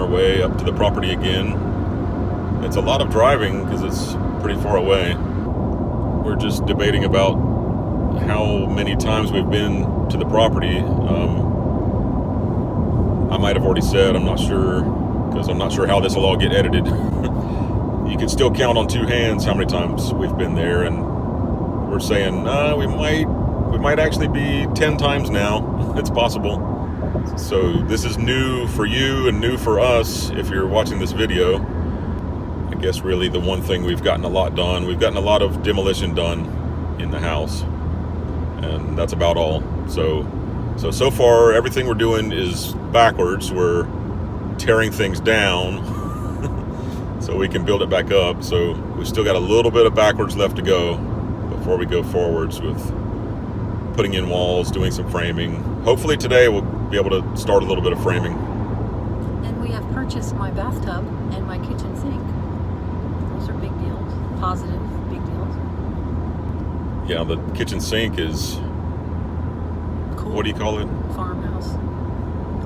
our way up to the property again. It's a lot of driving because it's pretty far away. We're just debating about how many times we've been to the property. I might have already said, I'm not sure, because I'm not sure how this will all get edited. You can still count on two hands how many times we've been there, and we're saying we might actually be 10 times now. It's possible. So this is new for you and new for us if you're watching this video. I guess really the one thing we've gotten a lot done, we've gotten a lot of demolition done in the house, and that's about all. So far everything we're doing is backwards. We're tearing things down so we can build it back up. So we still got a little bit of backwards left to go before we go forwards with putting in walls, doing some framing. Hopefully today we'll be able to start a little bit of framing. And we have purchased my bathtub and my kitchen sink. Those are big deals. Positive, big deals. Yeah, the kitchen sink is, Cool. what do you call it? Farmhouse.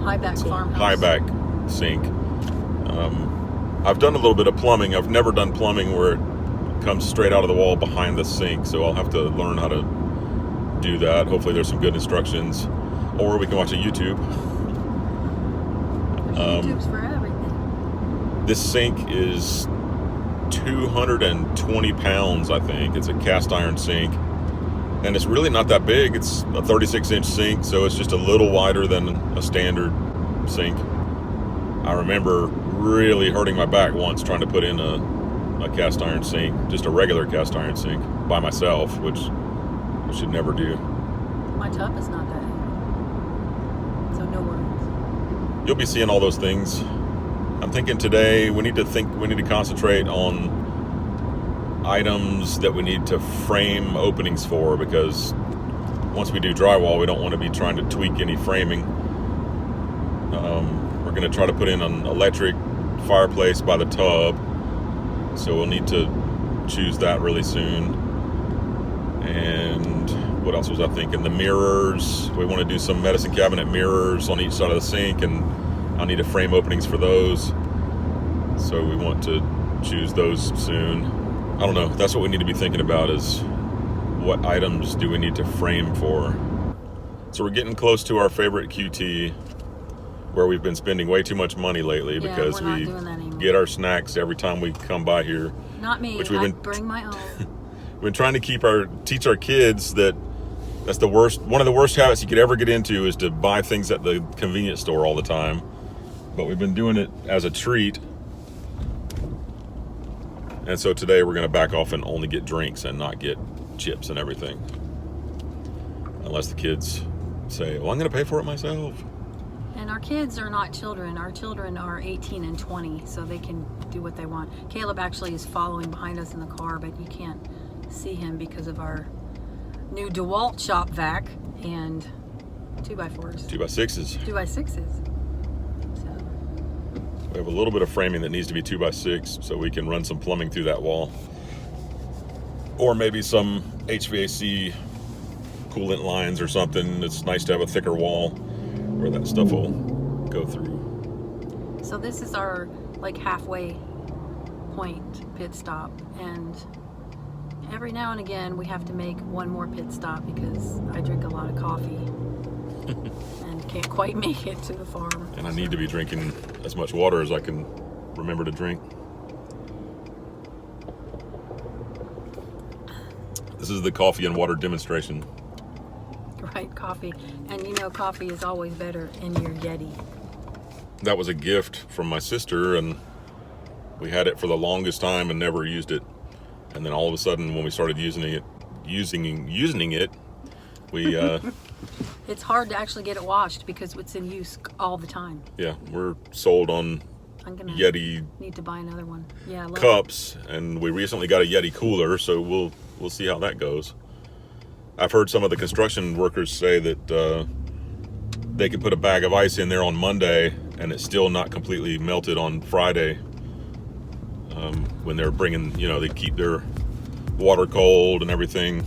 High-back farmhouse. High-back sink. I've done a little bit of plumbing. I've never done plumbing where it comes straight out of the wall behind the sink, so I'll have to learn how to do that. Hopefully there's some good instructions, or we can watch a YouTube. There's YouTubes for everything. This sink is 220 pounds, I think. It's a cast iron sink, and it's really not that big. It's a 36-inch sink, so it's just a little wider than a standard sink. I remember really hurting my back once trying to put in a cast iron sink, just a regular cast iron sink, by myself, which I should never do. My tub is not that heavy, so no worries. You'll be seeing all those things. I'm thinking today we need to concentrate on items that we need to frame openings for, because once we do drywall, we don't want to be trying to tweak any framing. We're going to try to put in an electric fireplace by the tub, so we'll need to choose that really soon. And what else was I thinking? The mirrors. We want to do some medicine cabinet mirrors on each side of the sink, and I'll need to frame openings for those. So we want to choose those soon. I don't know. That's what we need to be thinking about, is what items do we need to frame for. So we're getting close to our favorite QT, where we've been spending way too much money lately, because we get our snacks every time we come by here. Not me. Which I bring my own. We've been trying to teach our kids that's the worst. One of the worst habits you could ever get into is to buy things at the convenience store all the time. But we've been doing it as a treat. And so today we're going to back off and only get drinks and not get chips and everything. Unless the kids say, well, I'm going to pay for it myself. And our kids are not children. Our children are 18 and 20, so they can do what they want. Caleb actually is following behind us in the car, but you can't see him because of our new DeWalt shop vac and 2x4s. 2x6s. 2x6s. So we have a little bit of framing that needs to be 2x6, so we can run some plumbing through that wall. Or maybe some HVAC coolant lines or something. It's nice to have a thicker wall where that stuff will go through. So this is our halfway point pit stop, and every now and again we have to make one more pit stop because I drink a lot of coffee and can't quite make it to the farm. And I need to be drinking as much water as I can remember to drink. This is the coffee and water demonstration. Right, coffee. And coffee is always better in your Yeti. That was a gift from my sister, and we had it for the longest time and never used it. And then all of a sudden, when we started using it, we it's hard to actually get it washed because it's in use all the time. Yeah, we're sold on Yeti. Need to buy another one. Yeah, cups, and we recently got a Yeti cooler, so we'll see how that goes. I've heard some of the construction workers say that they could put a bag of ice in there on Monday and it's still not completely melted on Friday. When they're bringing, they keep their water cold and everything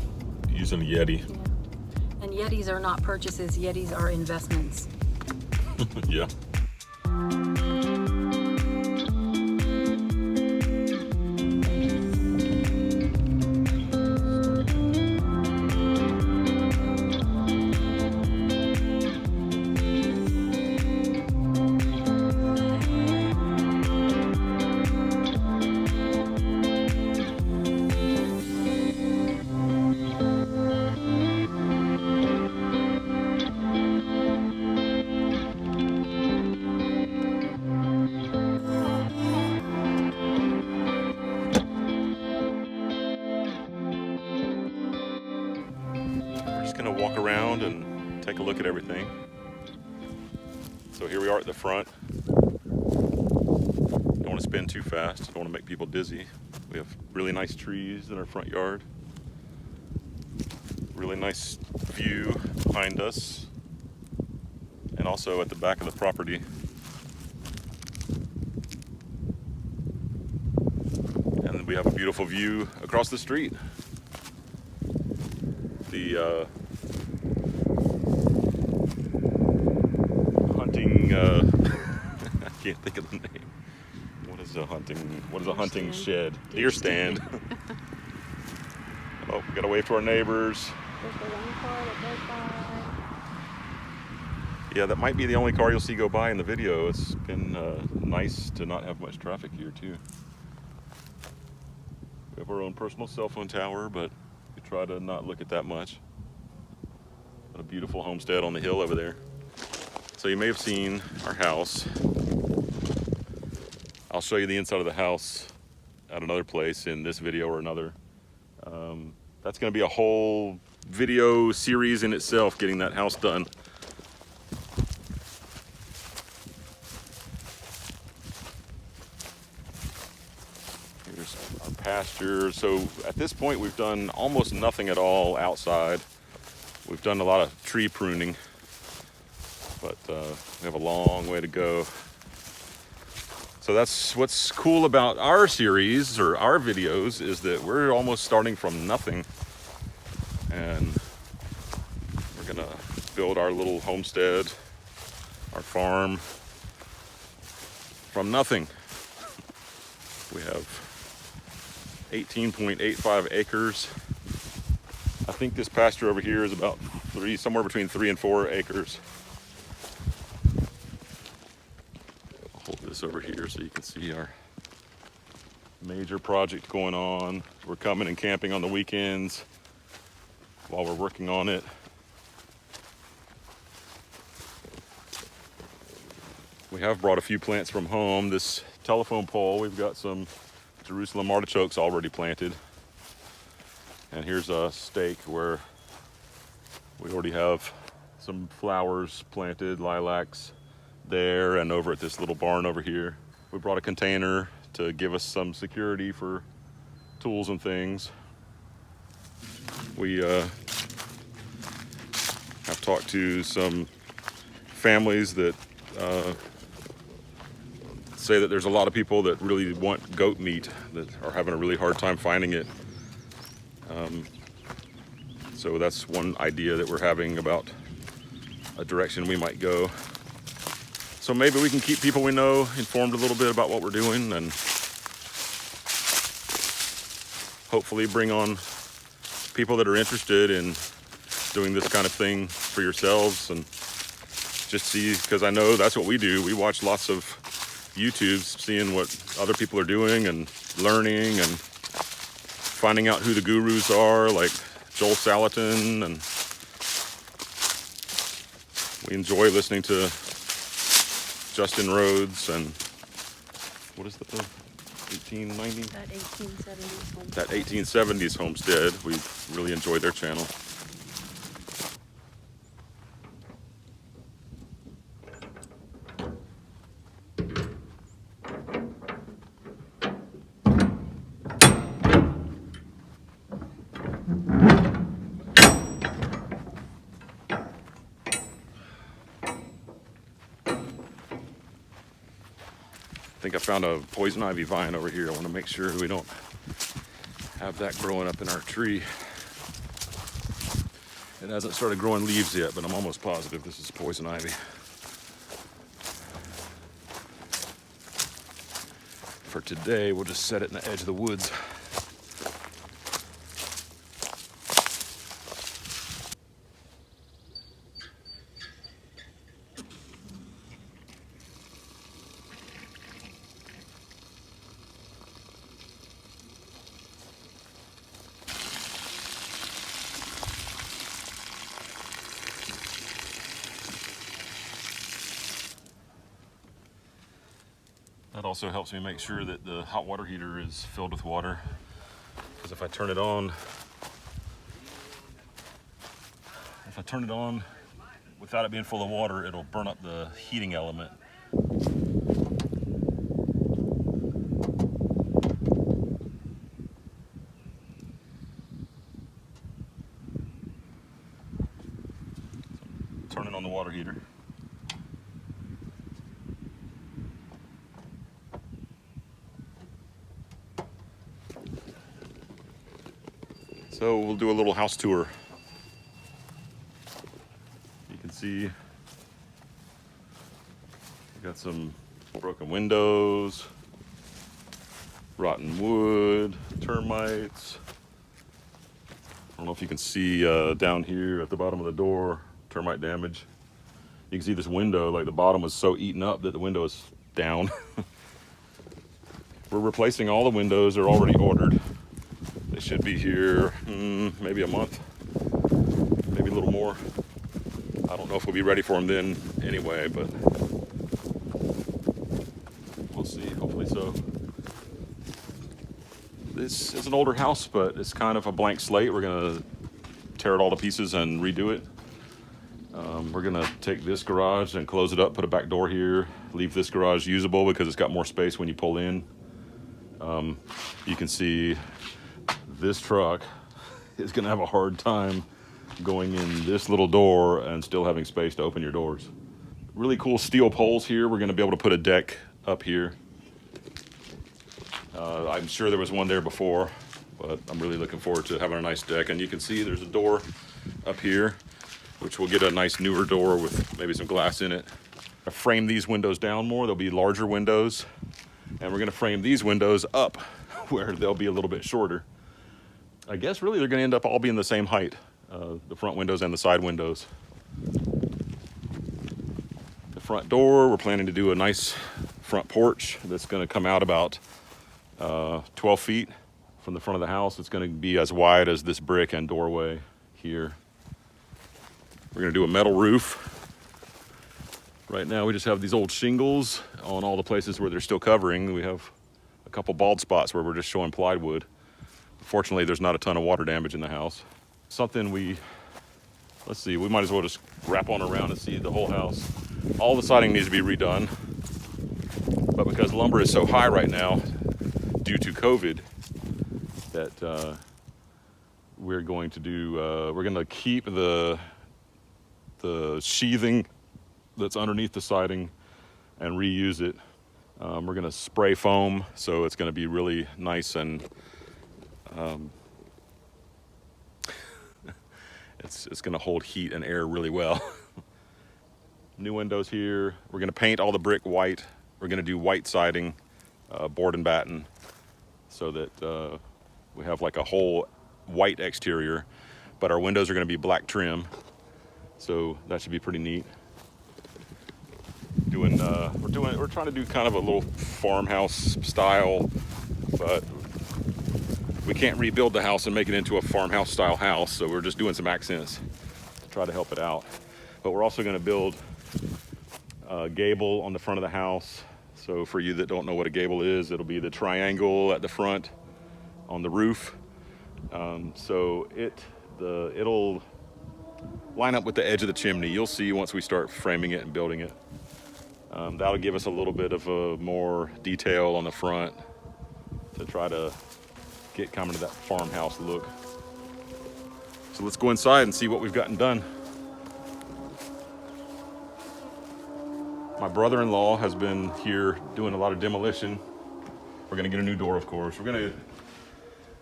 using a Yeti. Yeah. And Yetis are not purchases, Yetis are investments. Yeah. at everything. So here we are at the front. Don't want to spin too fast. Don't want to make people dizzy. We have really nice trees in our front yard. Really nice view behind us. And also at the back of the property. And we have a beautiful view across the street. The hunting, I can't think of the name. What is a hunting shed? Deer stand. Oh, we gotta wave to our neighbors. There's the one car that goes by. Yeah, that might be the only car you'll see go by in the video. It's been nice to not have much traffic here too. We have our own personal cell phone tower, but we try to not look at that much. What a beautiful homestead on the hill over there. So you may have seen our house. I'll show you the inside of the house at another place in this video or another. That's gonna be a whole video series in itself, getting that house done. Here's our pasture. So at this point, we've done almost nothing at all outside. We've done a lot of tree pruning, but we have a long way to go. So that's what's cool about our series or our videos, is that we're almost starting from nothing. And we're gonna build our little homestead, our farm, from nothing. We have 18.85 acres. I think this pasture over here is about somewhere between 3 and 4 acres. I'll hold this over here so you can see our major project going on. We're coming and camping on the weekends while we're working on it. We have brought a few plants from home. This telephone pole, we've got some Jerusalem artichokes already planted. And here's a stake where we already have some flowers planted, lilacs there, and over at this little barn over here. We brought a container to give us some security for tools and things. We have talked to some families that say that there's a lot of people that really want goat meat that are having a really hard time finding it. So that's one idea that we're having about a direction we might go. So maybe we can keep people we know informed a little bit about what we're doing, and hopefully bring on people that are interested in doing this kind of thing for yourselves, and just see, because I know that's what we do. We watch lots of YouTubes, seeing what other people are doing and learning and finding out who the gurus are, like Joel Salatin, and we enjoy listening to Justin Rhodes and what is the 1890? That 1870s homestead. We really enjoy their channel. I think I found a poison ivy vine over here. I want to make sure we don't have that growing up in our tree. It hasn't started growing leaves yet, but I'm almost positive this is poison ivy. For today, we'll just set it in the edge of the woods. That also helps me make sure that the hot water heater is filled with water, because if I turn it on without it being full of water, it'll burn up the heating element. Turning on the water heater. So we'll do a little house tour. You can see we got some broken windows, rotten wood, termites. I don't know if you can see down here at the bottom of the door, termite damage. You can see this window, like the bottom was so eaten up that the window is down. We're replacing all the windows. They're already ordered. They should be here maybe a month, maybe a little more. I don't know if we'll be ready for them then anyway, but we'll see, hopefully so. This is an older house, but it's kind of a blank slate. We're gonna tear it all to pieces and redo it. We're gonna take this garage and close it up, put a back door here, leave this garage usable because it's got more space when you pull in. You can see this truck is gonna have a hard time going in this little door and still having space to open your doors. Really cool steel poles here. We're gonna be able to put a deck up here. I'm sure there was one there before, but I'm really looking forward to having a nice deck. And you can see there's a door up here, which will get a nice newer door with maybe some glass in it. I frame these windows down more. They'll be larger windows. And we're gonna frame these windows up where they'll be a little bit shorter. I guess really they're gonna end up all being the same height, the front windows and the side windows. The front door, we're planning to do a nice front porch that's gonna come out about 12 feet from the front of the house. It's gonna be as wide as this brick and doorway here. We're gonna do a metal roof. Right now we just have these old shingles on all the places where they're still covering. We have a couple bald spots where we're just showing plywood. Fortunately, there's not a ton of water damage in the house. Something let's see, we might as well just wrap on around and see the whole house. All the siding needs to be redone, but because lumber is so high right now due to COVID, that we're going to keep the sheathing that's underneath the siding and reuse it. We're gonna spray foam, so it's gonna be really nice and it's gonna hold heat and air really well. New windows here. We're gonna paint all the brick white. We're gonna do white siding, board and batten, so that we have like a whole white exterior, but our windows are gonna be black trim. So that should be pretty neat. We're trying to do kind of a little farmhouse style, but we can't rebuild the house and make it into a farmhouse style house, so we're just doing some accents to try to help it out. But we're also going to build a gable on the front of the house. So for you that don't know what a gable is, it'll be the triangle at the front on the roof. So it'll line up with the edge of the chimney. You'll see once we start framing it and building it. That'll give us a little bit of a more detail on the front to try to get kind of that farmhouse look. So let's go inside and see what we've gotten done. My brother-in-law has been here doing a lot of demolition. We're gonna get a new door, of course.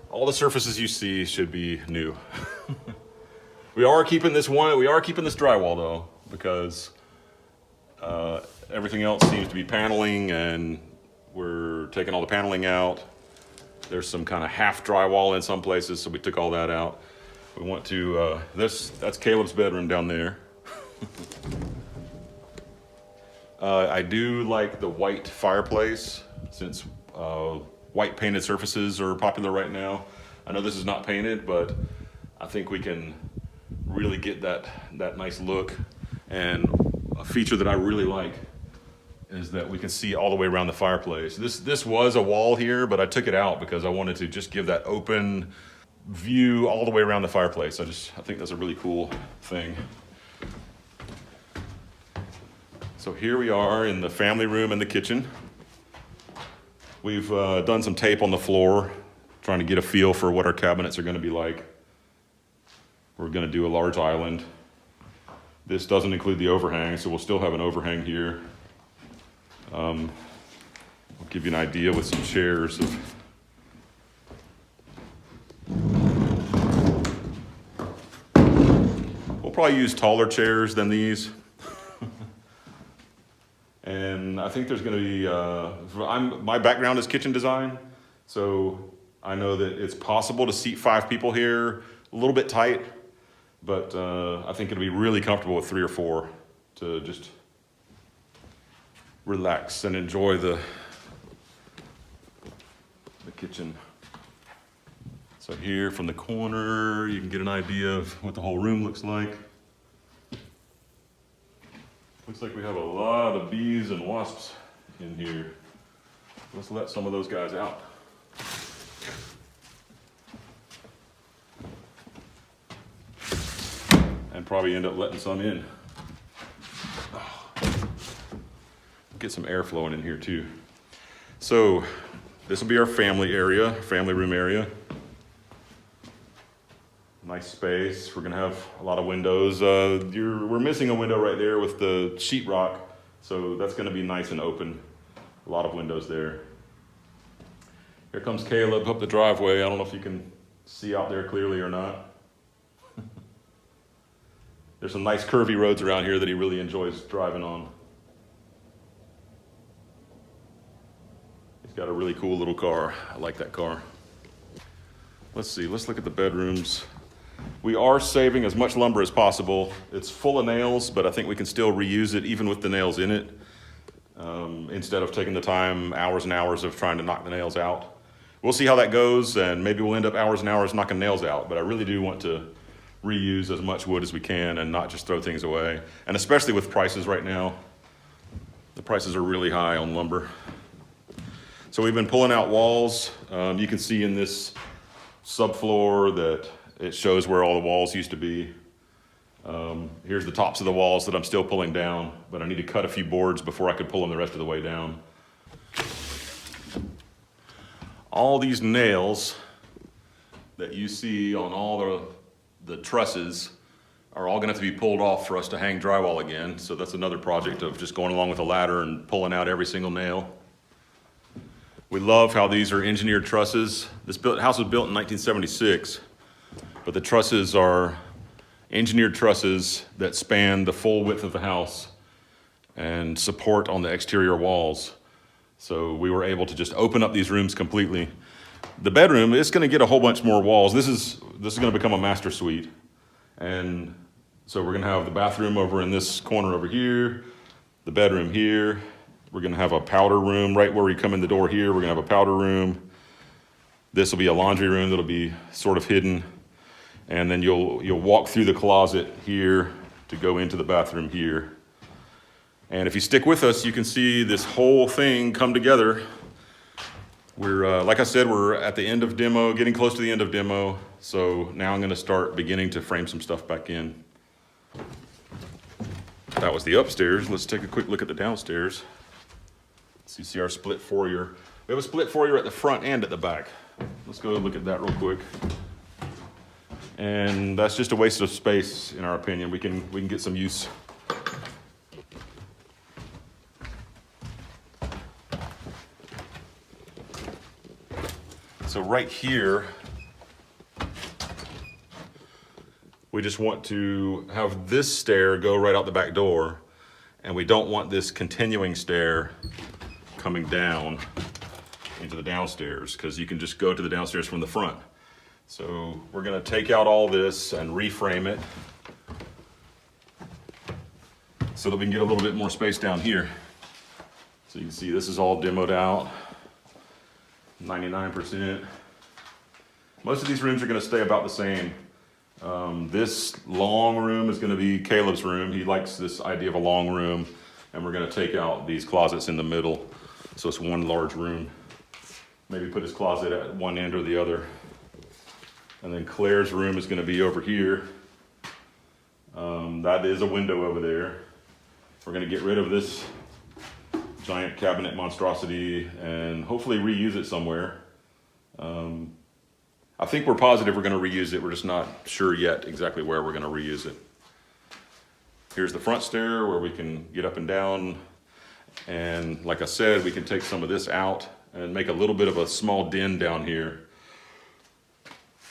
All the surfaces you see should be new. We are keeping this drywall though, because everything else seems to be paneling, and we're taking all the paneling out. There's some kind of half drywall in some places, so we took all that out. We want to, that's Caleb's bedroom down there. I do like the white fireplace, since white painted surfaces are popular right now. I know this is not painted, but I think we can really get that nice look. And a feature that I really like is that we can see all the way around the fireplace. This was a wall here, but I took it out because I wanted to just give that open view all the way around the fireplace. I think that's a really cool thing. So here we are in the family room and the kitchen. We've done some tape on the floor, trying to get a feel for what our cabinets are going to be like. We're going to do a large island. This doesn't include the overhang, so we'll still have an overhang here. I'll give you an idea with some chairs of we'll probably use taller chairs than these. And I think there's going to be, my background is kitchen design, so I know that it's possible to seat 5 people here, a little bit tight, but I think it'll be really comfortable with 3 or 4 to just relax and enjoy the kitchen. So here from the corner, you can get an idea of what the whole room looks like. Looks like we have a lot of bees and wasps in here. Let's let some of those guys out. And probably end up letting some in. Get some air flowing in here too. So this will be our family area, family room area. Nice space. We're gonna have a lot of windows. We're missing a window right there with the sheetrock, so that's gonna be nice and open. A lot of windows there. Here comes Caleb up the driveway. I don't know if you can see out there clearly or not. There's some nice curvy roads around here that he really enjoys driving on. He's got a really cool little car. I like that car. Let's see, let's look at the bedrooms. We are saving as much lumber as possible. It's full of nails, but I think we can still reuse it even with the nails in it, instead of taking the time, hours and hours of trying to knock the nails out. We'll see how that goes, and maybe we'll end up hours and hours knocking nails out, but I really do want to reuse as much wood as we can and not just throw things away. And especially with prices right now, the prices are really high on lumber. So we've been pulling out walls. You can see in this subfloor that it shows where all the walls used to be. Here's the tops of the walls that I'm still pulling down, but I need to cut a few boards before I could pull them the rest of the way down. All these nails that you see on all the trusses are all gonna have to be pulled off for us to hang drywall again. So that's another project of just going along with a ladder and pulling out every single nail. We love how these are engineered trusses. This house was built in 1976, but the trusses are engineered trusses that span the full width of the house and support on the exterior walls. So we were able to just open up these rooms completely. The bedroom is gonna get a whole bunch more walls. This is gonna become a master suite. And so we're gonna have the bathroom over in this corner over here, the bedroom here. We're gonna have a powder room right where you come in the door here. We're gonna have a powder room. This will be a laundry room that'll be sort of hidden. And then you'll walk through the closet here to go into the bathroom here. And if you stick with us, you can see this whole thing come together. We're, like I said, we're at the end of demo, getting close to the end of demo. So now I'm gonna start beginning to frame some stuff back in. That was the upstairs. Let's take a quick look at the downstairs. So you see our split foyer. We have a split foyer at the front and at the back. Let's go look at that real quick. And that's just a waste of space, in our opinion. We can get some use. So right here, we just want to have this stair go right out the back door, and we don't want this continuing stair coming down into the downstairs, because you can just go to the downstairs from the front. So we're gonna take out all this and reframe it so that we can get a little bit more space down here. So you can see this is all demoed out, 99%. Most of these rooms are gonna stay about the same. This long room is gonna be Caleb's room. He likes this idea of a long room, and we're gonna take out these closets in the middle. So it's one large room. Maybe put his closet at one end or the other. And then Claire's room is gonna be over here. That is a window over there. We're going to get rid of this giant cabinet monstrosity and hopefully reuse it somewhere. I think we're positive we're going to reuse it. We're just not sure yet exactly where we're going to reuse it. Here's the front stair where we can get up and down. And like I said, we can take some of this out and make a little bit of a small den down here.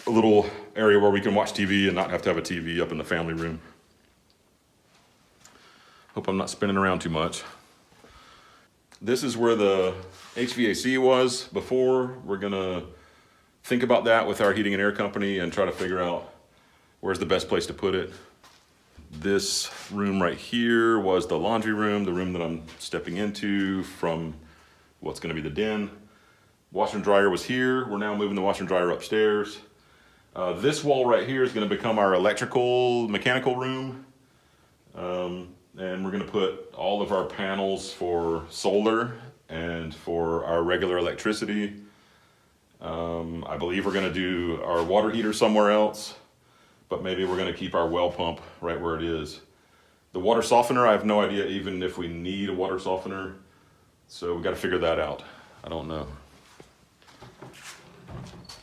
A little area where we can watch TV and not have to have a TV up in the family room. Hope I'm not spinning around too much. This is where the HVAC was before. We're gonna think about that with our heating and air company and try to figure out where's the best place to put it. This room right here was the laundry room, the room that I'm stepping into from what's gonna be the den. Washer and dryer was here. We're now moving the washer and dryer upstairs. This wall right here is gonna become our mechanical room. And we're gonna put all of our panels for solar and for our regular electricity. I believe we're gonna do our water heater somewhere else, but maybe we're gonna keep our well pump right where it is. The water softener, I have no idea even if we need a water softener, so we gotta figure that out. I don't know.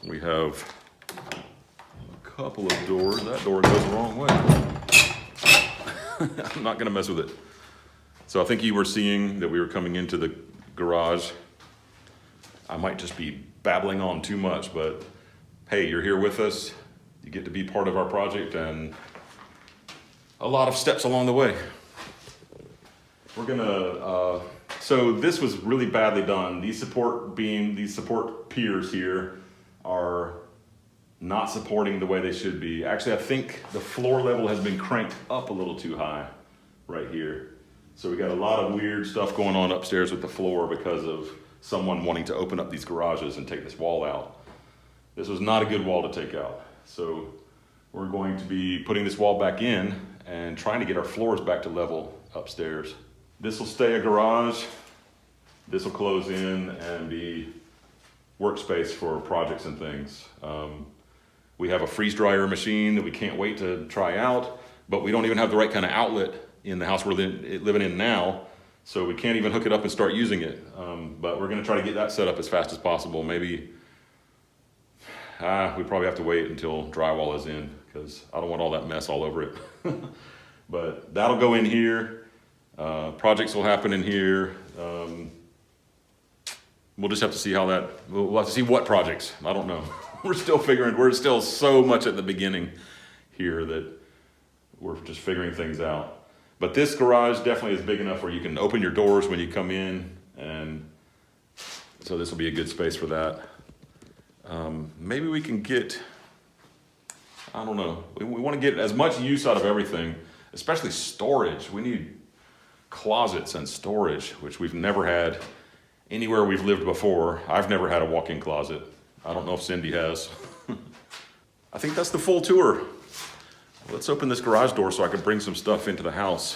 We have a couple of doors. That door goes the wrong way. I'm not gonna mess with it. So I think you were seeing that we were coming into the garage. I might just be babbling on too much, but hey, you're here with us. You get to be part of our project and a lot of steps along the way. We're gonna, so this was really badly done. These support piers here are not supporting the way they should be. Actually, I think the floor level has been cranked up a little too high right here. So we got a lot of weird stuff going on upstairs with the floor because of someone wanting to open up these garages and take this wall out. This was not a good wall to take out. So we're going to be putting this wall back in and trying to get our floors back to level upstairs. This will stay a garage. This will close in and be workspace for projects and things. We have a freeze dryer machine that we can't wait to try out, but we don't even have the right kind of outlet in the house we're living in now, so we can't even hook it up and start using it. But we're gonna try to get that set up as fast as possible. Maybe, we probably have to wait until drywall is in because I don't want all that mess all over it. But that'll go in here. Projects will happen in here. We'll just have to see how we'll have to see what projects, I don't know. We're still so much at the beginning here that we're just figuring things out. But this garage definitely is big enough where you can open your doors when you come in, and so this will be a good space for that. Maybe we can get, I don't know, we want to get as much use out of everything, especially storage. We need closets and storage, which we've never had anywhere we've lived before. I've never had a walk-in closet. I don't know if Cindy has. I think that's the full tour. Let's open this garage door so I can bring some stuff into the house.